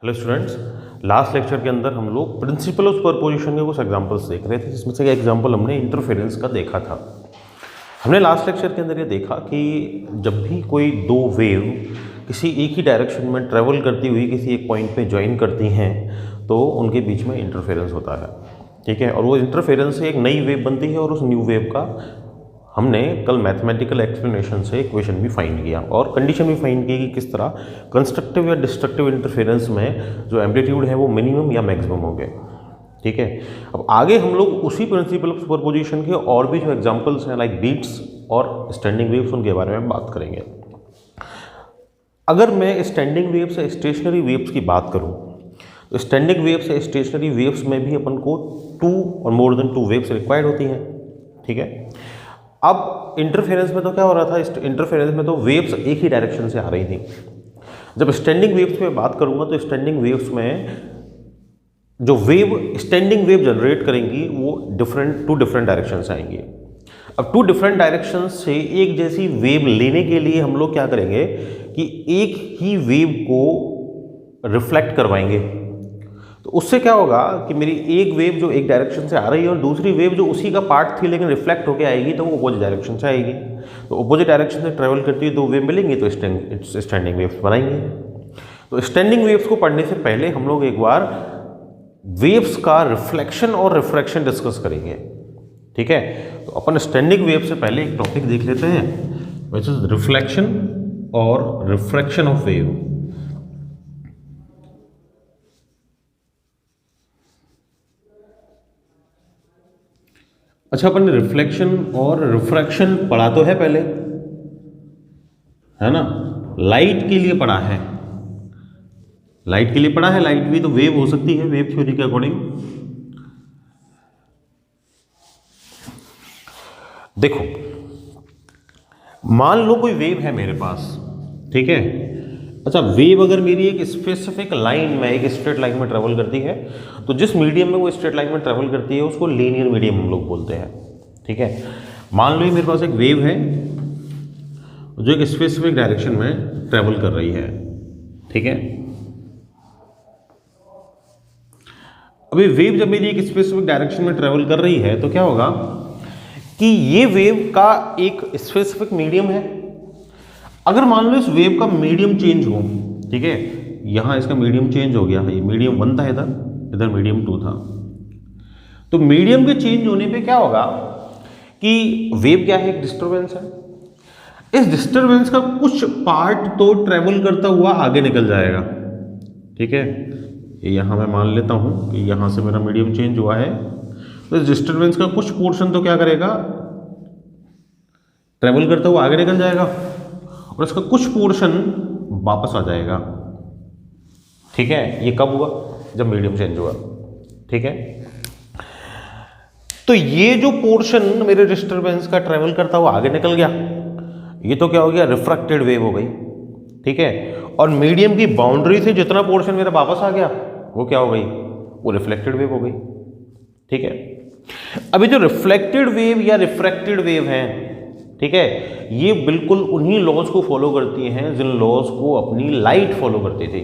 Hello students, last lecture के अंदर हम लोग प्रिंसिपल ऑफ सुपरपोजिशन के कुछ एग्जांपल्स देख रहे थे, जिसमें से एक एग्जांपल हमने इंटरफेरेंस का देखा था। हमने लास्ट लेक्चर के अंदर ये देखा कि जब भी कोई दो वेव किसी एक ही डायरेक्शन में ट्रेवल करती हुई किसी एक पॉइंट पे ज्वाइन करती हैं तो उनके बीच में इंटरफेरेंस होता है, ठीक है। और वो इंटरफेरेंस से एक नई वेव बनती है और उस न्यू वेव का हमने कल मैथमेटिकल एक्सप्लेनेशन से इक्वेशन भी फाइंड किया और कंडीशन भी फाइंड की कि किस तरह कंस्ट्रक्टिव या डिस्ट्रक्टिव इंटरफेरेंस में जो एम्पलीट्यूड है वो मिनिमम या मैक्सिमम हो गए, ठीक है। अब आगे हम लोग उसी प्रिंसिपल ऑफ सुपरपोजिशन के और भी जो एग्जांपल्स हैं लाइक बीट्स और स्टैंडिंग वेव्स, उनके बारे में बात करेंगे। अगर मैं स्टैंडिंग वेव्स या स्टेशनरी वेव्स की बात करूं तो स्टैंडिंग वेव्स या स्टेशनरी वेव्स में भी अपन को 2 और मोर देन 2 वेव्स रिक्वायर्ड होती हैं, ठीक है। अब इंटरफेरेंस में तो क्या हो रहा था, इंटरफेरेंस में तो वेव्स एक ही डायरेक्शन से आ रही थी। जब स्टैंडिंग वेव्स में बात करूंगा तो स्टैंडिंग वेव्स में जो वेव स्टैंडिंग वेव जनरेट करेंगी वो टू डिफरेंट डायरेक्शन से आएंगी। अब 2 डिफरेंट डायरेक्शन से एक जैसी वेव लेने के लिए हम लोग क्या करेंगे कि एक ही वेव को रिफ्लेक्ट करवाएंगे। तो उससे क्या होगा कि मेरी एक वेव जो एक डायरेक्शन से आ रही है और दूसरी वेव जो उसी का पार्ट थी लेकिन रिफ्लेक्ट होकर आएगी तो वो अपोजिट डायरेक्शन से आएगी। तो अपोजिट डायरेक्शन से ट्रेवल करती हुई 2 वेव मिलेंगी तो स्टैंडिंग वेव्स बनाएंगे। तो स्टैंडिंग वेव्स को पढ़ने से पहले हम लोग एक बार वेव्स का रिफ्लेक्शन और रिफ्रैक्शन डिस्कस करेंगे, ठीक है। तो अपन स्टैंडिंग वेव से पहले एक टॉपिक देख लेते हैं व्हिच इज रिफ्लेक्शन और रिफ्रैक्शन ऑफ वेव। अच्छा, अपन ने रिफ्लेक्शन और रिफ्रैक्शन पढ़ा तो है पहले, है ना। लाइट के लिए पढ़ा है, लाइट के लिए पढ़ा है। लाइट भी तो वेव हो सकती है वेव थ्योरी के अकॉर्डिंग। देखो, मान लो कोई वेव है मेरे पास, ठीक है। अच्छा, वेव अगर मेरी एक स्पेसिफिक लाइन में, एक स्ट्रेट लाइन में ट्रेवल करती है तो जिस मीडियम में वो स्ट्रेट लाइन में ट्रेवल करती है उसको लीनियर मीडियम हम लोग बोलते हैं, ठीक है। मान लो मेरे पास एक वेव है जो एक स्पेसिफिक डायरेक्शन में ट्रेवल कर रही है, ठीक है। अभी वेव जब मेरी एक स्पेसिफिक डायरेक्शन में ट्रेवल कर रही है तो क्या होगा कि ये वेव का एक स्पेसिफिक मीडियम है। अगर मान लो इस वेव का मीडियम चेंज हो, ठीक है, यहां इसका मीडियम चेंज हो गया, ये मीडियम 1 था, इधर मीडियम 2 था। तो मीडियम के चेंज होने पे क्या होगा कि वेव क्या है, एक डिस्टर्बेंस है। इस डिस्टर्बेंस का कुछ पार्ट तो ट्रेवल करता हुआ आगे निकल जाएगा, ठीक है। यहां मैं मान लेता हूं कि यहां से मेरा मीडियम चेंज हुआ है तो इस डिस्टर्बेंस का कुछ पोर्शन तो क्या करेगा, ट्रेवल करता हुआ आगे निकल जाएगा और इसका कुछ पोर्शन वापस आ जाएगा, ठीक है। ये कब हुआ, जब मीडियम चेंज हुआ, ठीक है। तो ये जो पोर्शन मेरे डिस्टर्बेंस का ट्रेवल करता हुआ आगे निकल गया, ये तो क्या हो गया, रिफ्रैक्टेड वेव हो गई, ठीक है। और मीडियम की बाउंड्री से जितना पोर्शन मेरा वापस आ गया वो क्या हो गई, वो रिफ्लेक्टेड वेव हो गई, ठीक है। अभी जो रिफ्लेक्टेड वेव या रिफ्रैक्टेड वेव है, ठीक है, ये बिल्कुल उन्हीं लॉज को फॉलो करती हैं जिन लॉज को अपनी लाइट फॉलो करती थी।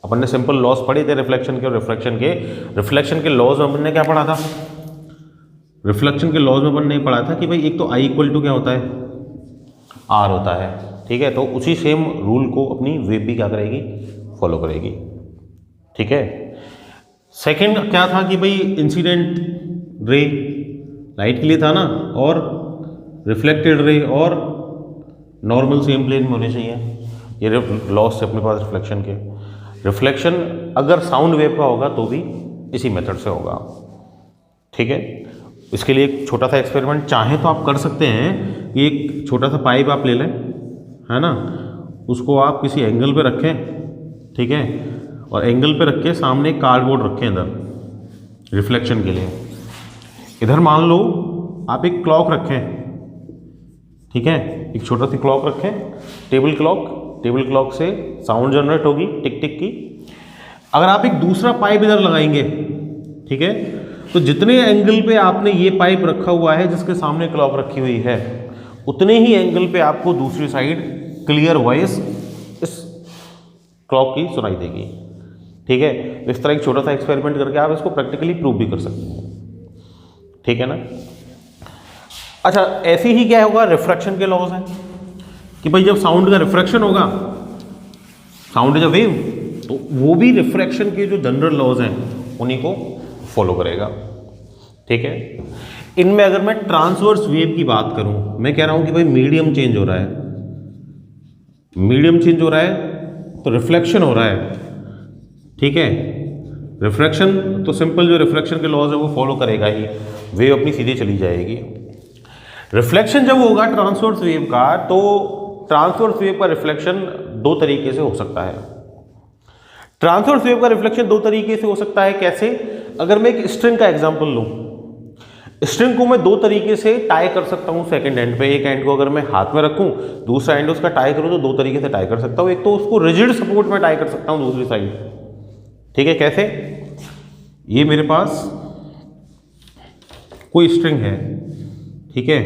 अपन ने सिंपल लॉज पढ़े थे रिफ्लेक्शन के और रिफ्रैक्शन के। रिफ्लेक्शन के लॉज में अपन ने क्या पढ़ा था, रिफ्लेक्शन के लॉज में अपन ने पढ़ा था कि भाई एक तो I इक्वल टू क्या होता है, R होता है, ठीक है। तो उसी सेम रूल को अपनी वेव भी क्या करेगी, फॉलो करेगी, ठीक है। सेकंड क्या था कि भाई इंसिडेंट रे लाइट के लिए था ना, और रिफ्लेक्टेड रे और नॉर्मल सेम प्लेन में होने चाहिए। ये लॉस से अपने पास रिफ्लेक्शन के। रिफ्लेक्शन अगर साउंड वेव का होगा तो भी इसी मेथड से होगा, ठीक है। इसके लिए एक छोटा सा एक्सपेरिमेंट चाहे तो आप कर सकते हैं कि एक छोटा सा पाइप आप ले लें, है ना, उसको आप किसी एंगल पे रखें, ठीक है, और एंगल पे रख के सामने कार्डबोर्ड रखें इधर रिफ्लेक्शन के लिए। इधर मान लो आप एक क्लॉक रखें, ठीक है, एक छोटा सी क्लॉक रखें, टेबल क्लॉक से साउंड जनरेट होगी टिक टिक की। अगर आप एक दूसरा पाइप इधर लगाएंगे, ठीक है, तो जितने एंगल पे आपने ये पाइप रखा हुआ है जिसके सामने क्लॉक रखी हुई है, उतने ही एंगल पे आपको दूसरी साइड क्लियर वॉइस इस क्लॉक की सुनाई देगी। ठीक है, तो इस तरह एक छोटा सा एक्सपेरिमेंट करके आप इसको प्रैक्टिकली प्रूव भी कर सकते हैं, ठीक है ना। अच्छा, ऐसे ही क्या होगा, रिफ्रैक्शन के लॉज हैं कि भाई जब साउंड का रिफ्रैक्शन होगा, साउंड इज अ वेव, तो वो भी रिफ्रैक्शन के जो जनरल लॉज हैं उन्हीं को फॉलो करेगा, ठीक है। इनमें अगर मैं ट्रांसवर्स वेव की बात करूं, मैं कह रहा हूं कि भाई मीडियम चेंज हो रहा है, मीडियम चेंज हो रहा है तो रिफ्लेक्शन हो रहा है, ठीक है। रिफ्रैक्शन तो सिंपल जो रिफ्रैक्शन के लॉज है वो फॉलो करेगा ही, वेव अपनी सीधी चली जाएगी। रिफ्लेक्शन जब होगा ट्रांसवर्स वेव का, तो ट्रांसवर्स वेव का रिफ्लेक्शन दो तरीके से हो सकता है। ट्रांसवर्स वेव का रिफ्लेक्शन दो तरीके से हो सकता है। कैसे? अगर मैं एक स्ट्रिंग का एग्जांपल लूं, स्ट्रिंग को मैं दो तरीके से टाई कर सकता हूं सेकंड एंड पे। एक एंड को अगर मैं हाथ में रखूं, दूसरा एंड उसका टाई करूं, तो दो तरीके से टाई कर सकता हूं। एक तो उसको रिजिड सपोर्ट में टाई कर सकता हूं दूसरी साइड, ठीक है। कैसे? ये मेरे पास कोई स्ट्रिंग है, ठीक है,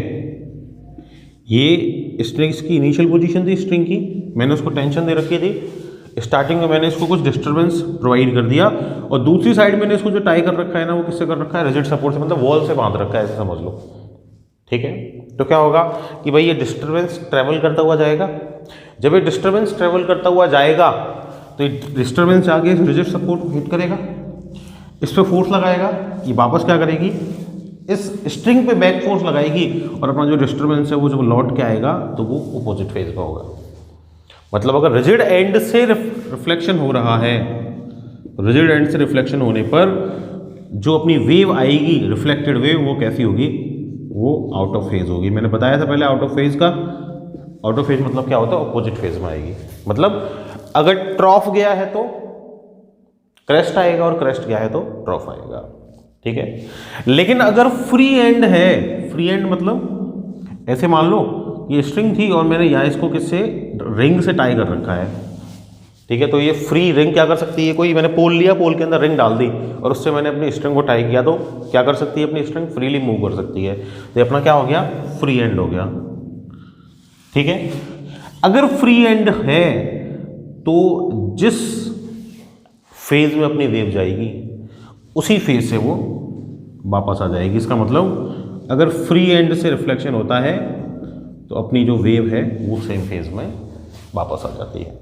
ये स्ट्रिंग की इनिशियल पोजीशन थी स्ट्रिंग की, मैंने उसको टेंशन दे रखी थी, स्टार्टिंग में मैंने इसको कुछ डिस्टर्बेंस प्रोवाइड कर दिया, और दूसरी साइड मैंने इसको जो टाई कर रखा है ना, वो किससे कर रखा है? रिजिड सपोर्ट से, मतलब वॉल से बांध रखा है, ऐसे समझ लो, ठीक है। तो क्या होगा कि भाई ये डिस्टर्बेंस ट्रेवल करता हुआ जाएगा। जब ये डिस्टर्बेंस ट्रेवल करता हुआ जाएगा, तो ये डिस्टर्बेंस आगे रिजिड सपोर्ट को हिट करेगा, इस पर फोर्स लगाएगा, ये वापस क्या करेगी, इस स्ट्रिंग पे बैक फोर्स लगाएगी, और अपना जो डिस्टर्बेंस है वो जब लौट के आएगा तो वो अपोजिट फेज में होगा। मतलब अगर रिजिड एंड से रिफ्लेक्शन हो रहा है, रिजिड एंड से रिफ्लेक्शन होने पर जो अपनी वेव आएगी, रिफ्लेक्टेड वेव, वो कैसी होगी? वो आउट ऑफ फेज होगी। मैंने बताया था पहले आउट ऑफ फेज का, आउट ऑफ फेज मतलब क्या होता है? अपोजिट फेज में आएगी। मतलब अगर ट्रॉफ गया है तो क्रेस्ट आएगा, और क्रेस्ट गया है तो ट्रॉफ आएगा, ठीक है। लेकिन अगर फ्री एंड है, फ्री एंड मतलब ऐसे मान लो ये स्ट्रिंग थी और मैंने यहाँ इसको किससे, रिंग से टाई कर रखा है, ठीक है। तो ये फ्री रिंग क्या कर सकती है? कोई मैंने पोल लिया, पोल के अंदर रिंग डाल दी और उससे मैंने अपनी स्ट्रिंग को टाई किया, तो क्या कर सकती है? अपनी स्ट्रिंग फ्रीली मूव कर सकती है। तो अपना क्या हो गया? फ्री एंड हो गया, ठीक है। अगर फ्री एंड है तो जिस फेज में अपनी वेव जाएगी उसी फेज से वो वापस आ जाएगी। इसका मतलब अगर फ्री एंड से रिफ्लेक्शन होता है तो अपनी जो वेव है वो सेम फेज में वापस आ जाती है,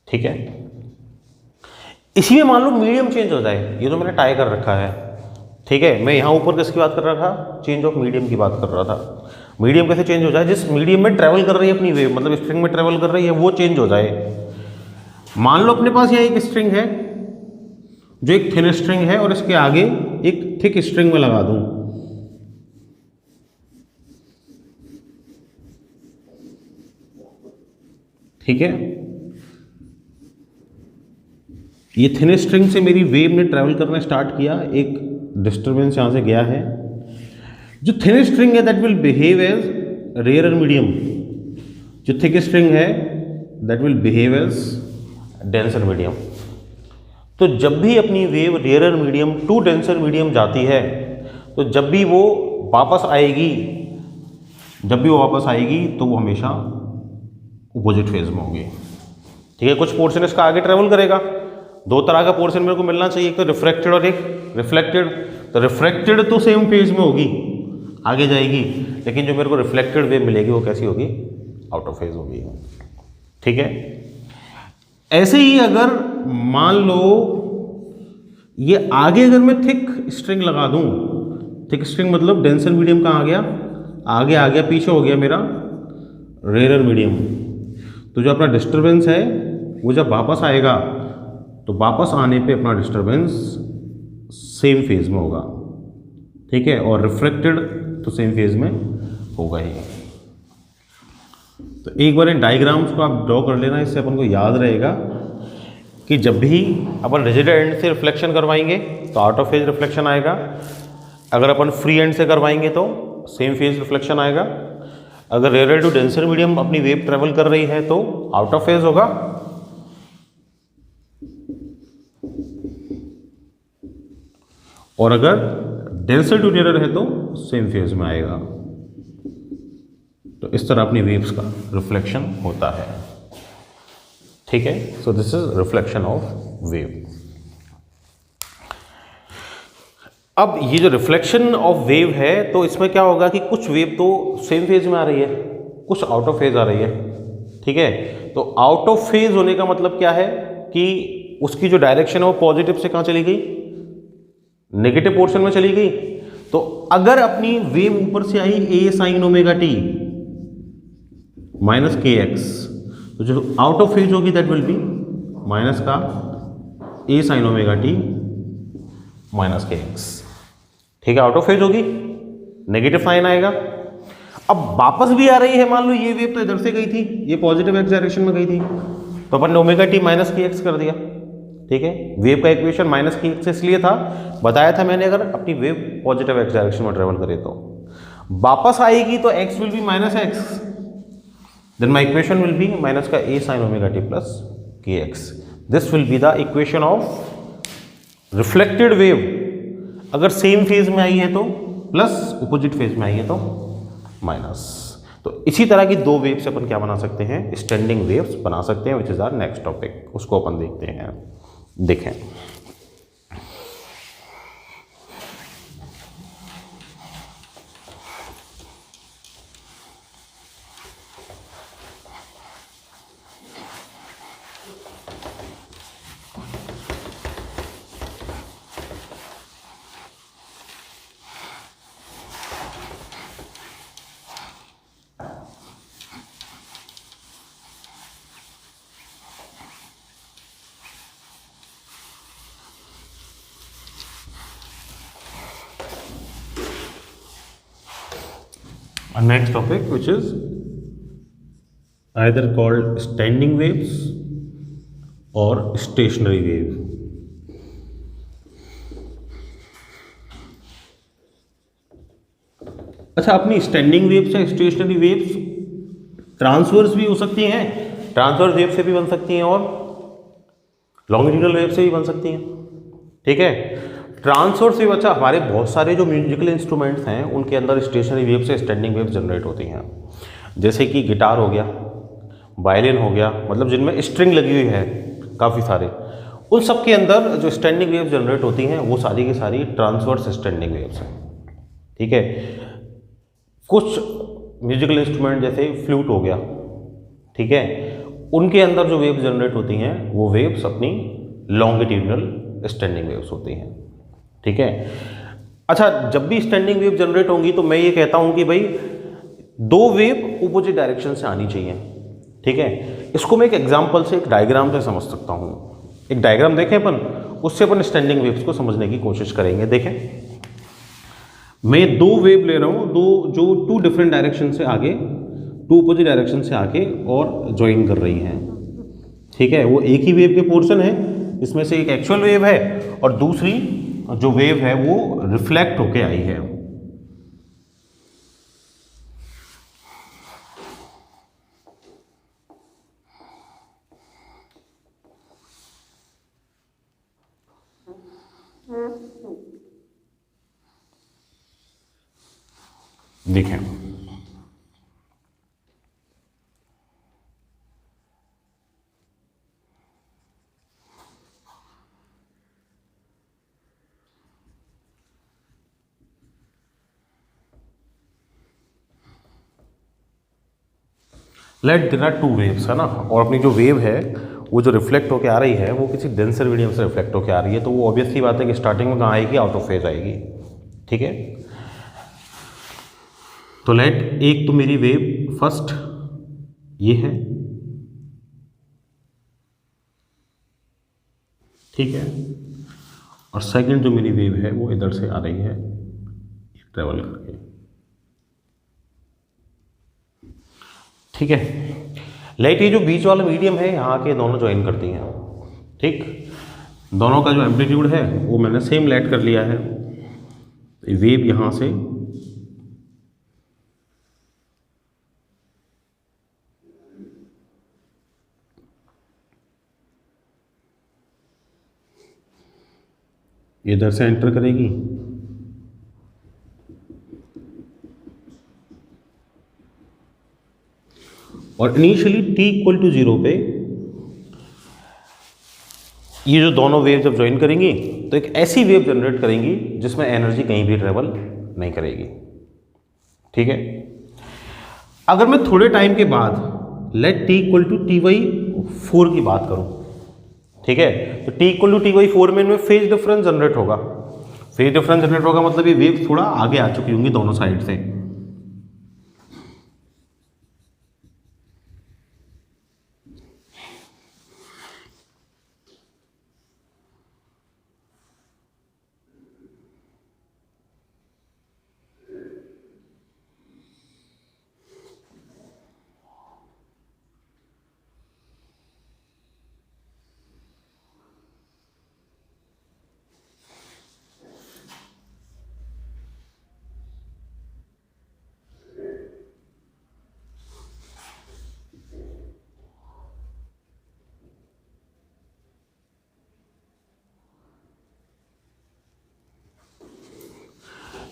ठीक है। इसी में मान लो मीडियम चेंज हो जाए, ये तो मैंने टाई कर रखा है, ठीक है। मैं यहाँ ऊपर किसकी बात कर रहा था? चेंज ऑफ मीडियम की बात कर रहा था। मीडियम कैसे चेंज हो जाए? जिस मीडियम में ट्रेवल कर रही है अपनी वेव, मतलब स्ट्रिंग में ट्रेवल कर रही है, वो चेंज हो जाए। मान लो अपने पास यहाँ एक स्ट्रिंग है जो एक थिन स्ट्रिंग है, और इसके आगे एक थिक स्ट्रिंग में लगा दूं, ठीक है। ये थिन स्ट्रिंग से मेरी वेव ने ट्रेवल करना स्टार्ट किया, एक डिस्टर्बेंस यहां से गया है। जो थिन स्ट्रिंग है that will behave as rare medium, जो थिक स्ट्रिंग है that will behave as denser medium. तो जब भी अपनी wave rare medium to denser medium जाती है, तो जब भी वो वापस आएगी, तो वो हमेशा अपोजिट फेज में होगी, ठीक है। कुछ पोर्शन इसका आगे ट्रेवल करेगा। दो तरह का पोर्शन मेरे को मिलना चाहिए, एक तो रिफ्रैक्टेड और एक रिफ्लेक्टेड। तो रिफ्रैक्टेड तो सेम फेज में होगी, आगे जाएगी, लेकिन जो मेरे को रिफ्लेक्टेड वेव मिलेगी वो कैसी होगी? आउट ऑफ फेज होगी, ठीक है। ऐसे ही अगर मान लो ये आगे अगर मैं थिक स्ट्रिंग लगा दूं, थिक स्ट्रिंग मतलब डेंसर मीडियम कहाँ आ गया? आगे आ गया, पीछे हो गया मेरा रेयर मीडियम। तो जो अपना डिस्टर्बेंस है वो जब वापस आएगा, तो वापस आने पे अपना डिस्टर्बेंस सेम फेज में होगा, ठीक है। और रिफ्लेक्टेड तो सेम फेज में होगा ही। तो एक बार इन डायग्राम्स को आप ड्रॉ कर लेना, इससे अपन को याद रहेगा कि जब भी अपन रिजिड एंड से रिफ्लेक्शन करवाएंगे तो आउट ऑफ फेज रिफ्लेक्शन आएगा। अगर अपन फ्री एंड से करवाएंगे तो सेम फेज रिफ्लेक्शन आएगा। अगर रेयर टू डेंसर मीडियम अपनी वेव ट्रेवल कर रही है तो आउट ऑफ फेज होगा। और अगर डेंसर टू रेयर है तो सेम फेज में आएगा। तो इस तरह अपनी वेव्स का रिफ्लेक्शन होता है, ठीक है। So this is reflection of wave. अब ये जो रिफ्लेक्शन ऑफ वेव है, तो इसमें क्या होगा कि कुछ वेव तो सेम फेज में आ रही है, कुछ आउट ऑफ फेज आ रही है, ठीक है। तो आउट ऑफ फेज होने का मतलब क्या है कि उसकी जो डायरेक्शन है वो पॉजिटिव से कहाँ चली गई, नेगेटिव पोर्शन में चली गई। तो अगर अपनी वेव ऊपर से आई ए साइन ओमेगा टी माइनस के एक्स, तो जो आउट ऑफ फेज होगी दैट विल बी माइनस का A sine omega T minus के एक्स, ठीक है। आउट ऑफ फेज होगी, नेगेटिव साइन आएगा। अब वापस भी आ रही है, मान लो ये वेव तो इधर से गई थी, ये पॉजिटिव एक्स डायरेक्शन में गई थी, तो अपन ने ओमेगा टी माइनस के एक्स कर दिया, ठीक है। वेव का इक्वेशन माइनस के एक्स इसलिए था, बताया था मैंने, अगर अपनी वेव पॉजिटिव एक्स डायरेक्शन में ट्रेवल करे तो वापस आएगी तो x will be minus x, then my equation will be minus का A sine omega T plus के x. This will be the equation of reflected wave. अगर सेम फेज में आई है तो प्लस, अपोजिट फेज में आई है तो माइनस। तो इसी तरह की दो वेव्स अपन क्या बना सकते हैं, स्टैंडिंग वेव्स बना सकते हैं, which is our next topic. उसको अपन देखते हैं, देखें। Our next topic, which is either called standing waves or stationary wave. अच्छा, अपनी स्टैंडिंग वेव्स या स्टेशनरी वेव्स ट्रांसवर्स भी हो सकती हैं, ट्रांसवर्स वेव से भी बन सकती हैं और लॉन्गिट्यूडनल वेव से भी बन सकती हैं, ठीक है। ट्रांसवर्स वेव, अच्छा, हमारे बहुत सारे जो म्यूजिकल इंस्ट्रूमेंट्स हैं उनके अंदर स्टेशनरी वेव से स्टैंडिंग वेव जनरेट होती हैं, जैसे कि गिटार हो गया, वायलिन हो गया, मतलब जिनमें स्ट्रिंग लगी हुई है काफ़ी सारे, उन सब के अंदर जो स्टैंडिंग वेव जनरेट होती हैं वो सारी की सारी ट्रांसवर्स स्टैंडिंग वेव्स हैं, ठीक है। कुछ म्यूजिकल इंस्ट्रूमेंट जैसे फ्लूट हो गया, ठीक है, उनके अंदर जो वेव जनरेट होती हैं वो वेव्स अपनी लॉन्गिट्यूडनल स्टैंडिंग वेव्स होती हैं, ठीक है। अच्छा, जब भी स्टैंडिंग वेव जनरेट होंगी तो मैं ये कहता हूं कि भाई दो वेव अपोजिट डायरेक्शन से आनी चाहिए, ठीक है। इसको मैं एक एग्जांपल से, एक डायग्राम से समझ सकता हूं। एक डायग्राम देखें अपन, उससे अपन स्टैंडिंग वेव्स को समझने की कोशिश करेंगे। देखें, मैं दो वेव ले रहा हूं, दो जो टू डिफरेंट डायरेक्शन से आगे, टू अपोजिट डायरेक्शन से आगे और ज्वाइन कर रही हैं, ठीक है। वो एक ही वेव के पोर्शन है, इसमें से एक एक्चुअल वेव है और दूसरी जो वेव है वो रिफ्लेक्ट होके आई है। देखें, let there are two waves, है ना, और अपनी जो वेव है वो जो रिफ्लेक्ट होकर आ रही है वो किसी डेंसर मीडियम से रिफ्लेक्ट होकर आ रही है, तो वो ऑब्वियस सी बात है कि स्टार्टिंग में कहाँ आएगी, आउट ऑफ फेज आएगी, ठीक है। तो लेट, एक तो मेरी वेव फर्स्ट ये है, ठीक है, और सेकंड जो मेरी वेव है वो इधर से आ रही है ट्रेवल करके, ठीक है। लाइट ये जो बीच वाला मीडियम है यहाँ के दोनों ज्वाइन करती हैं, ठीक। दोनों का जो एम्पलीट्यूड है वो मैंने सेम लेट कर लिया है। वेव यहाँ से इधर से एंटर करेगी और इनिशियली t इक्वल टू 0 पे ये जो दोनों वेव जब ज्वाइन करेंगी तो एक ऐसी वेव जनरेट करेंगी जिसमें एनर्जी कहीं भी ट्रेवल नहीं करेगी। ठीक है, अगर मैं थोड़े टाइम के बाद let t equal to t by 4 की बात करूं, ठीक है, तो t equal to t by 4 में इनमें फेज डिफरेंस जनरेट होगा। फेज डिफरेंस जनरेट होगा मतलब ये वेव थोड़ा आगे आ चुकी होंगी दोनों साइड से।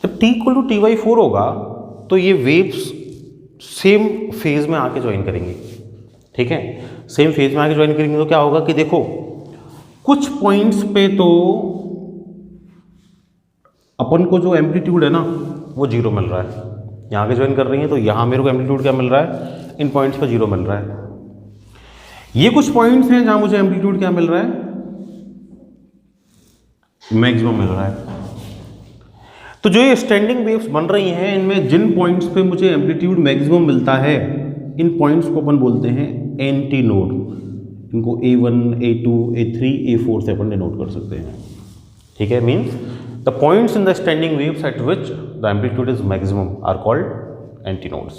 जब t equal to t by 4 होगा तो ये वेव्स सेम फेज में आके ज्वाइन करेंगी। ठीक है, सेम फेज में आके ज्वाइन करेंगे तो क्या होगा कि देखो कुछ पॉइंट्स पे तो अपन को जो एम्पलीट्यूड है ना वो जीरो मिल रहा है। यहाँ के ज्वाइन कर रही है तो यहाँ मेरे को एम्पलीट्यूड क्या मिल रहा है, इन पॉइंट्स पर जीरो मिल रहा है। ये कुछ पॉइंट्स हैं जहाँ मुझे एम्पलीट्यूड क्या मिल रहा है, मैक्सिमम मिल रहा है। तो जो ये स्टैंडिंग वेव्स बन रही हैं इनमें जिन पॉइंट्स पे मुझे एम्पलीट्यूड मैक्सिमम मिलता है इन पॉइंट्स को अपन बोलते हैं एंटी नोड। इनको A1, A2, A3, A4 से अपन डिनोट कर सकते हैं। ठीक है, means the points in the standing waves at which the amplitude is maximum are called anti nodes.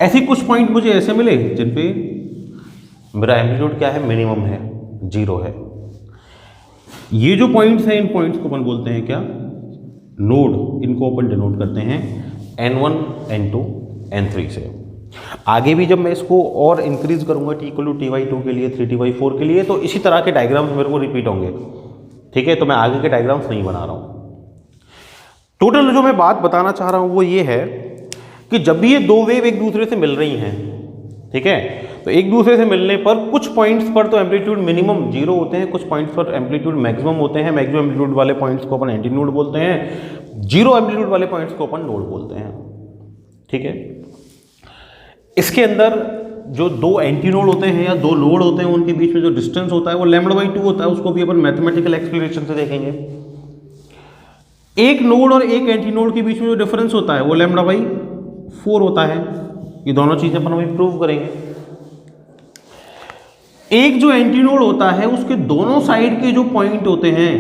ऐसे कुछ पॉइंट मुझे ऐसे मिले जिन पे मेरा एम्पलीट्यूड क्या है, मिनिमम है, जीरो है। ये जो पॉइंट्स हैं इन पॉइंट्स को अपन बोलते हैं क्या, नोड। इनको अपन डिनोट करते हैं N1, N2, N3 से। आगे भी जब मैं इसको और इंक्रीज करूंगा t equal to t by 2 के लिए, 3T/4 के लिए, तो इसी तरह के डायग्राम्स मेरे को रिपीट होंगे। ठीक है, तो मैं आगे के डायग्राम्स नहीं बना रहा हूं। टोटल जो मैं बात बताना चाह रहा हूं वो ये है कि जब भी ये दो वेव एक दूसरे से मिल रही हैं, ठीक है, तो एक दूसरे से मिलने पर कुछ पॉइंट्स पर तो एम्पलीट्यूड मिनिमम जीरो होते हैं, कुछ पॉइंट्स पर एम्पलीट्यूड मैक्सिमम होते हैं। मैक्सिमम एम्पलीट्यूड वाले पॉइंट्स को अपन एंटी नोड बोलते हैं, जीरो एम्पलीट्यूड वाले पॉइंट्स को अपन नोड बोलते हैं। ठीक है, इसके अंदर जो दो एंटी नोड होते हैं या दो नोड होते हैं उनके बीच में जो डिस्टेंस होता है वो λ/2 होता है। उसको भी अपन मैथमेटिकल एक्सप्लेनेशन से देखेंगे। एक नोड और एक एंटी नोड के बीच में जो डिफरेंस होता है वो λ/4 होता है। ये दोनों चीजें अपन अभी प्रूव करेंगे। एक जो एंटी नोड होता है उसके दोनों साइड के जो पॉइंट होते हैं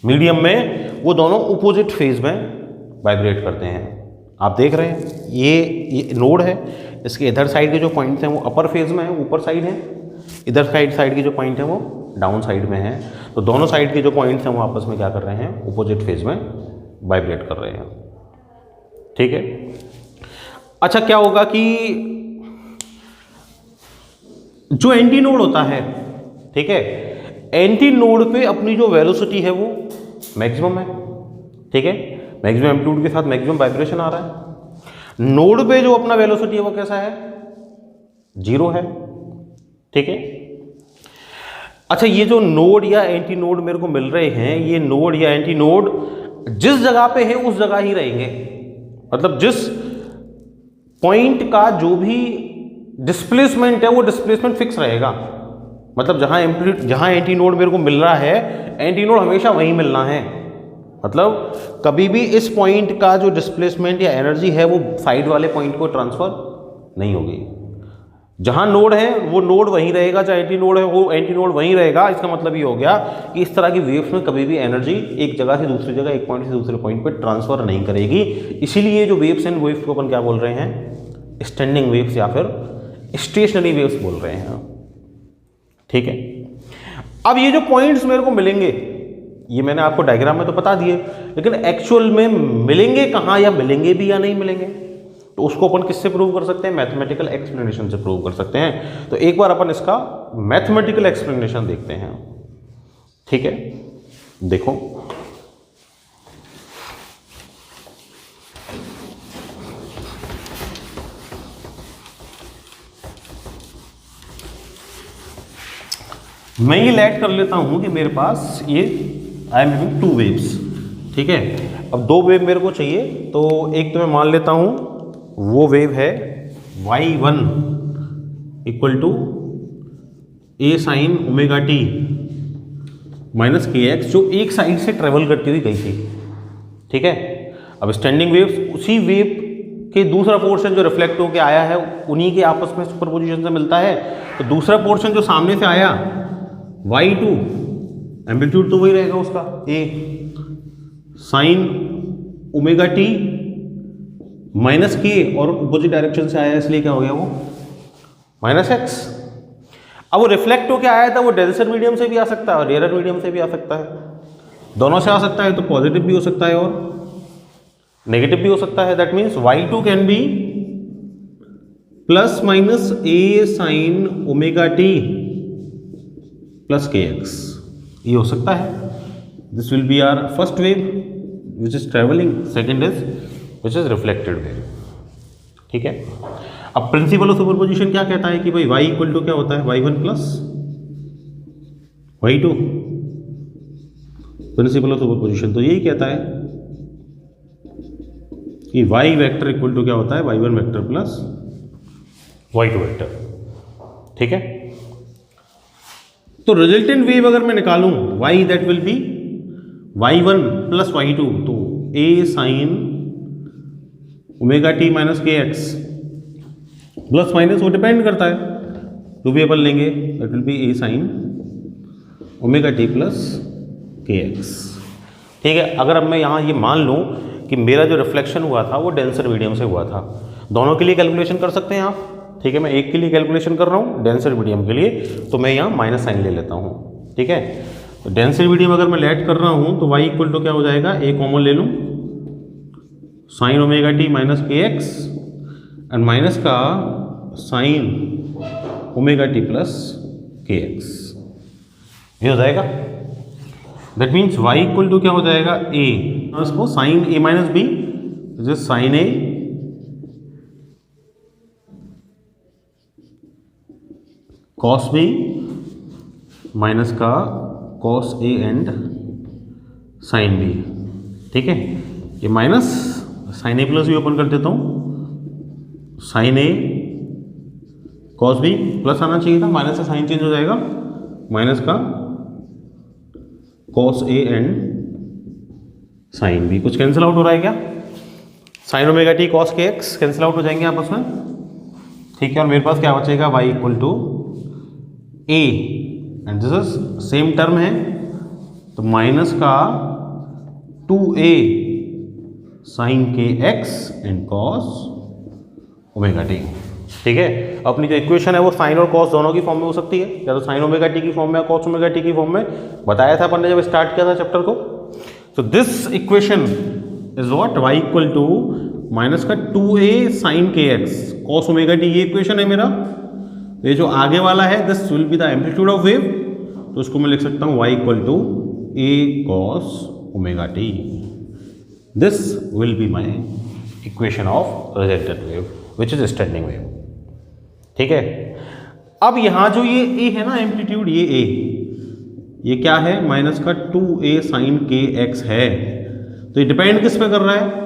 मीडियम में, वो दोनों अपोजिट फेज में वाइब्रेट करते हैं। आप देख रहे हैं ये नोड है, इसके इधर साइड के जो पॉइंट्स हैं वो अपर फेज में है, ऊपर साइड है। इधर साइड के जो पॉइंट है वो डाउन साइड में है। तो दोनों साइड के जो पॉइंट्स हैं वो आपस में क्या कर रहे हैं, अपोजिट फेज में वाइब्रेट कर रहे हैं। ठीक है, अच्छा क्या होगा कि जो एंटी नोड होता है, ठीक है, एंटी नोड पे अपनी जो वेलोसिटी है वो मैक्सिमम है। ठीक है, मैक्सिमम एम्पलीट्यूड के साथ मैक्सिमम वाइब्रेशन आ रहा है। नोड पे जो अपना वेलोसिटी है वो कैसा है, जीरो है। ठीक है, अच्छा ये जो नोड या एंटी नोड मेरे को मिल रहे हैं, ये नोड या एंटी नोड जिस जगह पे है उस जगह ही रहेंगे। मतलब जिस पॉइंट का जो भी डिस्प्लेसमेंट है वो डिस्प्लेसमेंट फिक्स रहेगा। मतलब जहां एंटी नोड मेरे को मिल रहा है, एंटी नोड हमेशा वहीं मिलना है। मतलब कभी भी इस पॉइंट का जो डिस्प्लेसमेंट या एनर्जी है वो साइड वाले पॉइंट को ट्रांसफर नहीं होगी। जहां नोड है वो नोड वहीं रहेगा, चाहे एंटी नोड है वो एंटी नोड वहीं रहेगा। इसका मतलब ये हो गया कि इस तरह की वेव्स में कभी भी एनर्जी एक जगह से दूसरी जगह, एक पॉइंट से दूसरे पॉइंट पर ट्रांसफर नहीं करेगी। इसीलिए जो वेव्स हैं, वेव्स को अपन क्या बोल रहे हैं, स्टैंडिंग वेव्स या फिर स्टेशनरी वेव्स बोल रहे हैं। ठीक है, अब ये जो पॉइंट्स मेरे को मिलेंगे, ये मैंने आपको डायग्राम में तो बता दिए, लेकिन एक्चुअल में मिलेंगे कहां या मिलेंगे भी या नहीं मिलेंगे, तो उसको अपन किससे प्रूव कर सकते हैं, मैथमेटिकल एक्सप्लेनेशन से प्रूव कर सकते हैं। तो एक बार अपन इसका मैथमेटिकल एक्सप्लेनेशन देखते हैं। ठीक है, देखो मैं ये लेट कर लेता हूँ कि मेरे पास ये आई एम हैविंग 2 वेव्स, ठीक है। अब 2 वेव मेरे को चाहिए, तो एक तो मैं मान लेता हूँ वो वेव है y1 equal to a sine omega T minus के एक्स, जो एक साइड से ट्रेवल करती हुई गई थी, ठीक है। अब स्टैंडिंग वेव्स उसी वेव के दूसरा पोर्शन जो रिफ्लेक्ट होकर आया है उन्हीं के आपस में सुपरपोजिशन से मिलता है। तो दूसरा पोर्शन जो सामने से आया y2, एम्पलीट्यूड तो वही रहेगा उसका a sine omega T minus के, और अपोजिट डायरेक्शन से आया इसलिए क्या हो गया वो माइनस एक्स। अब वो रिफ्लेक्ट होके आया था, वो डेंसर मीडियम से भी आ सकता है और रेयर मीडियम से भी आ सकता है, दोनों से आ सकता है। तो पॉजिटिव भी हो सकता है और नेगेटिव भी हो सकता है। That means y2 can be plus minus a sine omega T plus के एक्स, ये हो सकता है। This will be our first wave which is traveling, second is which is reflected wave, ठीक है। अब प्रिंसिपल ऑफ सुपरपोजिशन क्या कहता है कि भाई y इक्वल टू क्या होता है y1 plus y2, principle of superposition तो यही कहता है कि y वेक्टर इक्वल टू क्या होता है y1 vector plus y2 vector, ठीक है। तो रिजल्टेंट वेव अगर मैं निकालूं y, that will be y1 plus y2, तो a sine omega T minus के एक्स, प्लस माइनस वो डिपेंड करता है, जो भी अपन लेंगे that will be a sine omega T plus के एक्स, ठीक है। अगर अब मैं यहाँ ये मान लूँ कि मेरा जो रिफ्लेक्शन हुआ था वो डेंसर मीडियम से हुआ था, दोनों के लिए कैलकुलेशन कर सकते हैं आप, ठीक है। मैं एक के लिए कैलकुलेशन कर रहा हूँ डेंसर मीडियम के लिए, तो मैं यहाँ माइनस साइन ले लेता हूँ, ठीक है। तो डेंसर मीडियम अगर मैं लेट कर रहा हूँ तो y इक्वल टू क्या हो जाएगा, a कॉमन ले लूँ साइन ओमेगा टी माइनस के एक्स एंड माइनस का साइन ओमेगा टी प्लस के एक्स, ये हो जाएगा। That means y equal to क्या हो जाएगा a, इसको sine a minus B, sine a cos B minus का cos A and sine B, ठीक है। ये माइनस साइन ए प्लस भी ओपन कर देता हूँ, sine A cos B plus आना चाहिए था, माइनस से साइन चेंज हो जाएगा, माइनस का cos A and sine B. कुछ कैंसिल आउट हो रहा है क्या, sine omega t cos k x cancel out हो जाएंगे आपस में, ठीक है। और मेरे पास क्या बचेगा y equal to a and this is same term है, तो माइनस का 2a sine k x and cos omega t, ठीक है। अपनी जो इक्वेशन है वो साइन और कॉस दोनों की फॉर्म में हो सकती है, या तो साइन ओमेगा टी की फॉर्म में या कॉस ओमेगा टी की फॉर्म में, बताया था अपन ने जब स्टार्ट किया था चैप्टर को। तो this equation is what y equal to minus का 2a sine k x cos omega t, ये इक्वेशन है मेरा। ये जो आगे वाला है this will be the amplitude of wave, तो इसको मैं लिख सकता हूँ y equal to a cos omega t, this will be my equation of resultant wave which is standing wave, ठीक है। अब यहाँ जो ये a है ना एम्पलीट्यूड, ये a, ये क्या है माइनस का 2a साइन के एक्स है, तो ये डिपेंड किस पे कर रहा है,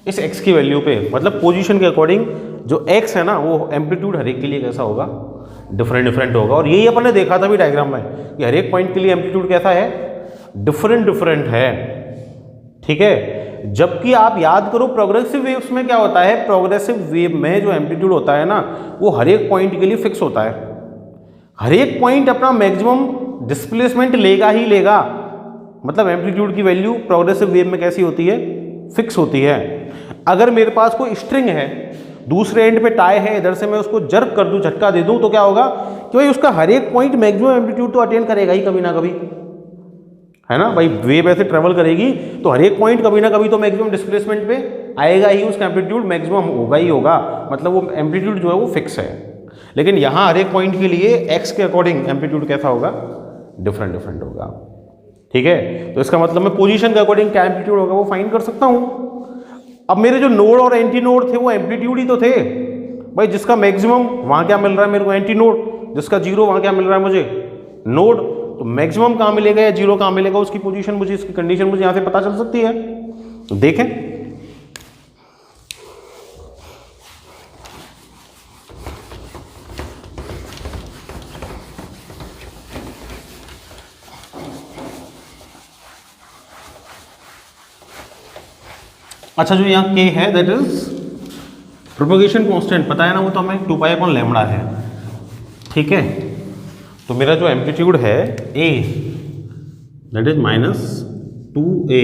इस x की वैल्यू पे, मतलब पोजीशन के अकॉर्डिंग जो x है ना वो एम्पलीट्यूड हर एक के लिए कैसा होगा, डिफरेंट डिफरेंट होगा। और यही अपन ने देखा था भी डायग्राम में कि हर एक पॉइंट के लिए एम्पलीट्यूड कैसा है, डिफरेंट डिफरेंट है, ठीक है। जबकि आप याद करो प्रोग्रेसिव वेव्स में क्या होता है, प्रोग्रेसिव वेव में जो एम्पलीट्यूड होता है ना वो हर एक पॉइंट के लिए फिक्स होता है, हर एक पॉइंट अपना मैक्सिमम डिस्प्लेसमेंट लेगा ही लेगा, मतलब एम्पलीट्यूड की वैल्यू प्रोग्रेसिव वेव में कैसी होती है, फिक्स होती है। अगर मेरे पास कोई स्ट्रिंग है, दूसरे एंड पे टाई है, इधर से मैं उसको जर्क कर दूं, झटका दे दूं, तो क्या होगा कि भाई उसका हर एक पॉइंट मैक्सिमम एम्पलीट्यूड तो अटेन करेगा ही कभी ना कभी, है ना भाई। वेव ऐसे ट्रेवल करेगी तो हर एक पॉइंट कभी ना कभी तो मैक्सिमम डिस्प्लेसमेंट पे आएगा ही, उसका एम्पलीट्यूड मैक्सिमम होगा ही होगा, मतलब वो एम्पलीट्यूड जो है वो फिक्स है। लेकिन यहाँ हर एक पॉइंट के लिए एक्स के अकॉर्डिंग एम्पलीट्यूड कैसा होगा, डिफरेंट डिफरेंट होगा, ठीक है। तो इसका मतलब मैं पोजीशन के अकॉर्डिंग क्या एम्पलीट्यूड होगा वो फाइंड कर सकता हूँ। अब मेरे जो नोड और एंटी नोड थे वो एम्पलीट्यूड ही तो थे भाई, जिसका मैक्सिमम वहाँ क्या मिल रहा है मेरे को एंटी नोड, जिसका जीरो वहाँ क्या मिल रहा है मुझे नोड, तो मैक्सिमम कहाँ मिलेगा या जीरो कहाँ मिलेगा, उसकी पोजीशन मुझे, इसकी कंडीशन मुझे यहाँ से पता चल सकती है। तो देखें, अच्छा जो यहाँ k है दैट इज प्रोपगेशन कांस्टेंट, पता है ना वो तो हमें 2π/λ है, ठीक है। तो मेरा जो एम्पलीट्यूड है a that is -2a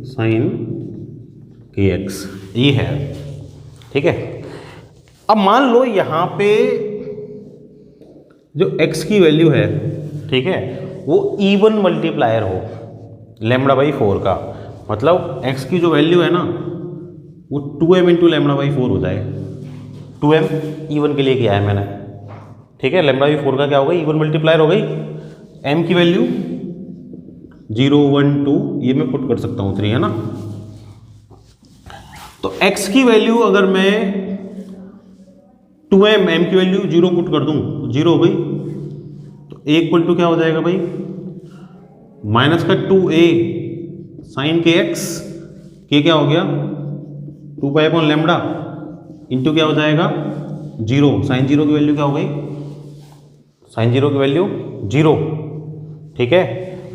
sin kx, ये है, ठीक है। अब मान लो यहाँ पे जो x की वैल्यू है, ठीक है, वो इवन मल्टीप्लायर हो λ/4 का, मतलब x की जो वैल्यू है ना वो 2m × λ/4 हो जाए। 2m इवन के लिए किया है मैंने, ठीक है। λ/4 का क्या हो गई, इवन मल्टीप्लायर हो गई। m की वैल्यू 0 1 2 ये मैं पुट कर सकता हूँ 3, है ना। तो x की वैल्यू अगर मैं 2m, m की वैल्यू 0 पुट कर दूं, 0 हो गई। तो a = क्या हो जाएगा भाई, -2a sin kx, k क्या हो गया 2π/λ इंटू क्या हो जाएगा 0, sin 0 की वैल्यू क्या हो गई, sin 0 की वैल्यू 0, ठीक है।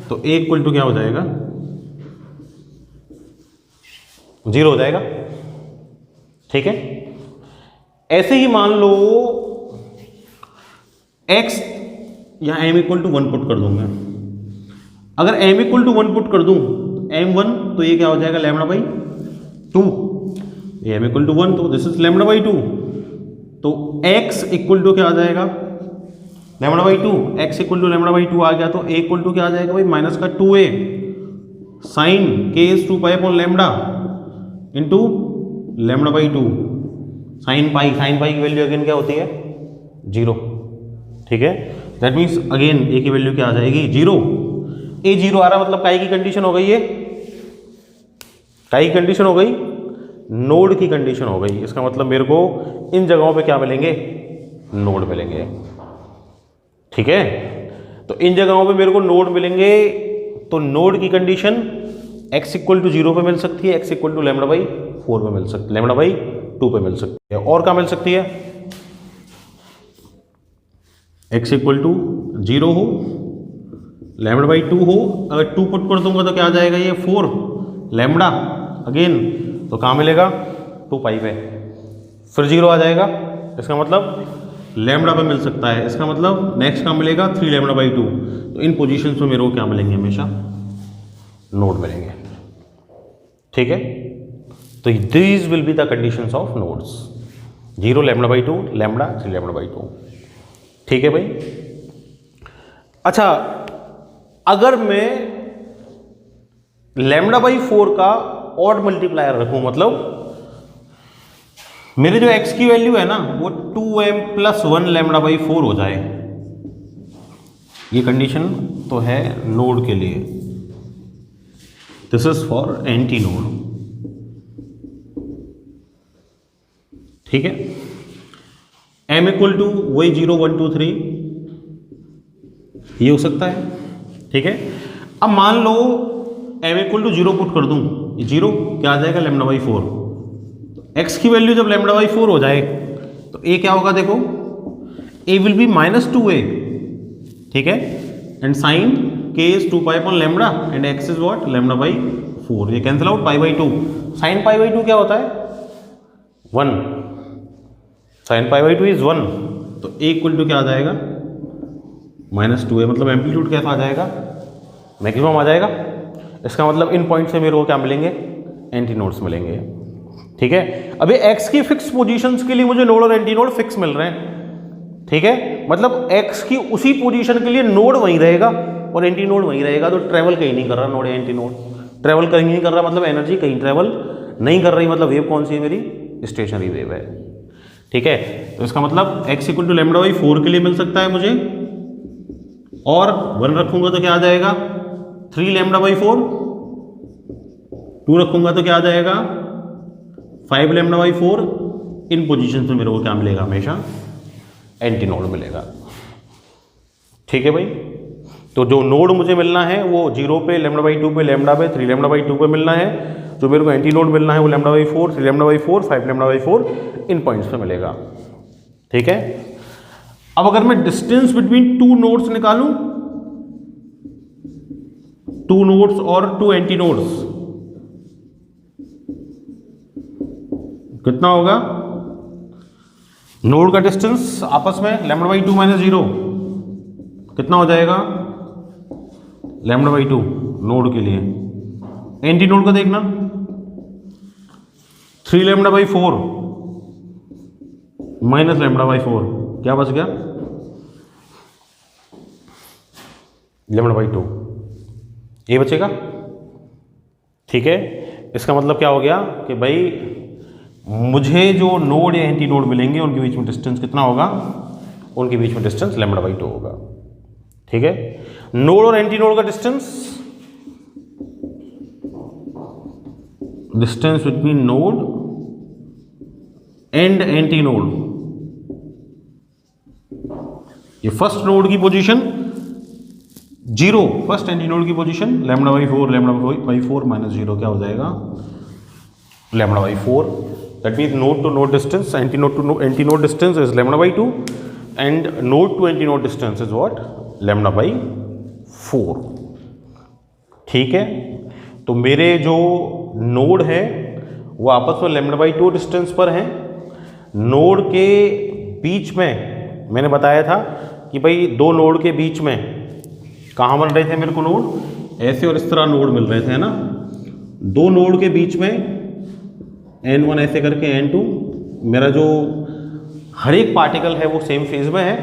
तो a = क्या हो जाएगा 0 हो जाएगा, ठीक है। ऐसे ही मान लो x या m = 1 पुट कर दूंगा। अगर m = 1 पुट कर दूं m1, तो ये क्या हो जाएगा λ/2, m = 1 तो दिस इज λ/2। तो x = क्या आ जाएगा λ/2, x = λ/2 आ गया। तो a = क्या आ जाएगा भाई -2a sin k is 2π/λ into λ/2 sin pi, sin pi की वैल्यू अगेन क्या होती है 0, ठीक है। दैट मीन्स अगेन a की वैल्यू क्या आ जाएगी 0, a 0 आ रहा, मतलब काई की कंडीशन हो गई, ये काई की कंडीशन हो गई, नोड की कंडीशन हो गई। इसका मतलब मेरे को इन जगहों पे क्या मिलेंगे, नोड मिलेंगे, ठीक है। तो इन जगहों पे मेरे को नोड मिलेंगे, तो नोड की कंडीशन x = 0 पे मिल सकती है, x = λ/4 पे मिल सकती है, λ/2 पे मिल सकती है। और क्या मिल सकती है, x = 0 हो, λ/2 हो, अगर 2 पुट कर दूंगा तो क्या आ जाएगा ये 4 लैम्बडा अगेन, तो कहाँ मिलेगा 2π पे, फिर 0 आ जाएगा। इसका मतलब लैम्बडा पे मिल सकता है। इसका मतलब नेक्स्ट कहाँ मिलेगा 3 λ/2। तो इन पोजीशंस में मेरे को क्या मिलेंगे, हमेशा नोड मिलेंगे, ठीक है। तो these will be the conditions of nodes, 0 λ/2 lambda 3 λ/2, ठीक है भाई। अच्छा, अगर मैं λ/4 का ऑड मल्टीप्लायर रखूं, मतलब मेरे जो x की वैल्यू है ना वो 2m + 1 λ/4 हो जाए, ये कंडीशन तो है नोड के लिए, this is for anti node, ठीक है। m = वही 0 1 2 3 ये हो सकता है, ठीक है। अब मान लो m = 0 पुट कर दूं, 0 क्या आ जाएगा λ/4। x की वैल्यू जब λ/4 हो जाए तो a क्या होगा, देखो a विल बी -2a, ठीक है, and sine k is 2π/λ and x is what λ/4, ये कैंसिल आउट π/2, साइन π/2 क्या होता है 1, साइन π/2 इज 1। तो a = क्या आ जाएगा -2a, मतलब एम्पलीट्यूड कैसा आ जाएगा, मैक्सिमम आ जाएगा। इसका मतलब इन पॉइंट से मेरे को क्या मिलेंगे, एंटी नोड्स मिलेंगे, ठीक है। अभी x की फिक्स पोजीशंस के लिए मुझे नोड और एंटी नोड फिक्स मिल रहे हैं, ठीक है। मतलब x की उसी पोजीशन के लिए नोड वहीं रहेगा और एंटी नोड वहीं रहेगा, तो ट्रैवल कहीं नहीं कर रहा, नोड एंटी नोड ट्रैवल कहीं नहीं कर रहा, मतलब एनर्जी कहीं ट्रैवल नहीं कर रही, मतलब वेव कौन सी है मेरी, स्टेशनरी वेव है, ठीक है। तो इसका मतलब x = λ/4 के लिए मिल सकता है मुझे, और 1 रखूंगा तो क्या आ जाएगा 3 λ/4, 2 रखूंगा तो क्या आ जाएगा 5 λ/4। इन पोजीशन में मेरे को क्या मिलेगा, हमेशा एंटी नोड मिलेगा, ठीक है भाई। तो जो नोड मुझे मिलना है वो 0 पे, λ/2 पे, लैम्डा पे, 3 λ/2 पे मिलना है। जो मेरे को एंटी नोड मिलना है वो λ/4, 3 λ/4, 5 λ/4 इन पॉइंट्स पे मिलेगा। ठीक है, अब अगर मैं डिस्टेंस बिटवीन टू नोड्स निकालूं, टू नोड्स और टू एंटी नोड्स, कितना होगा? नोड का डिस्टेंस आपस में λ/2 माइनस 0 कितना हो जाएगा? λ/2 नोड के लिए। एंटी नोड का देखना 3 λ/4 माइनस λ/4 क्या बच गया? λ/2 ये बचेगा। ठीक है, इसका मतलब क्या हो गया कि भाई मुझे जो नोड या एंटी नोड मिलेंगे उनके बीच में डिस्टेंस कितना होगा? उनके बीच में डिस्टेंस λ/2 होगा। ठीक है, नोड और एंटी नोड का distance between node and anti node, ये फर्स्ट नोड की पोजीशन 0, फर्स्ट एंटी नोड की पोजीशन λ/4 माइनस 0 क्या हो जाएगा? λ/4। That means node to node distance, anti node to anti node distance is λ/2 and node to anti node distance is what? λ/4। ठीक है, तो मेरे जो नोड है वो आपस में λ/2 डिस्टेंस पर हैं। नोड के बीच में मैंने बताया था कि भाई दो नोड के बीच में कहाँ बन रहे थे मेरे को नोड? ऐसे और इस तरह नोड मिल रहे थे, है ना। दो नोड के बीच में n1 ऐसे करके n2, मेरा जो हर एक पार्टिकल है वो सेम फेज में है।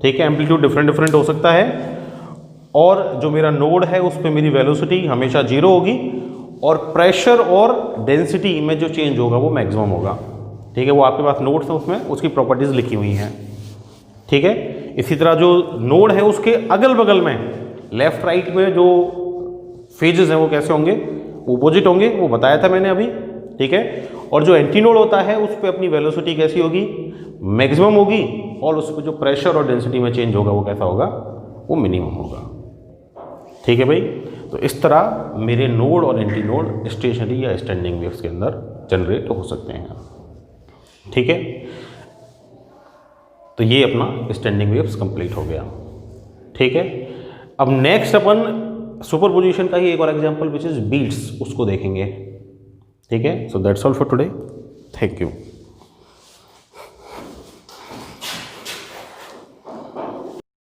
ठीक है, एम्पलीट्यूड डिफरेंट हो सकता है, और जो मेरा नोड है उस पर मेरी वेलोसिटी हमेशा 0 होगी, और प्रेशर और डेंसिटी में जो चेंज होगा वो मैक्सिमम होगा। ठीक है, वो आपके पास नोड्स है, उसमें उसकी प्रॉपर्टीज लिखी हुई हैं। ठीक है, इसी तरह जो नोड है उसके अगल बगल में लेफ्ट राइट में जो फेजेस हैं वो कैसे होंगे? ओपोजिट होंगे, वो बताया था मैंने अभी। ठीक है, और जो एंटी नोड होता है उस पर अपनी वेलोसिटी कैसी होगी? मैक्सिमम होगी, और उस पर जो प्रेशर और डेंसिटी में चेंज होगा वो कैसा होगा? वो मिनिमम होगा। ठीक है भाई, तो इस तरह मेरे नोड और एंटी नोड स्टेशनरी या स्टैंडिंग वेव्स के अंदर जनरेट हो सकते हैं। ठीक है, तो ये अपना स्टैंडिंग वेव्स कंप्लीट हो गया। ठीक है, अब नेक्स्ट अपन सुपरपोजिशन का ही एक और एग्जांपल विच इज बीट्स, उसको देखेंगे। ठीक है, so that's all for today. Thank you.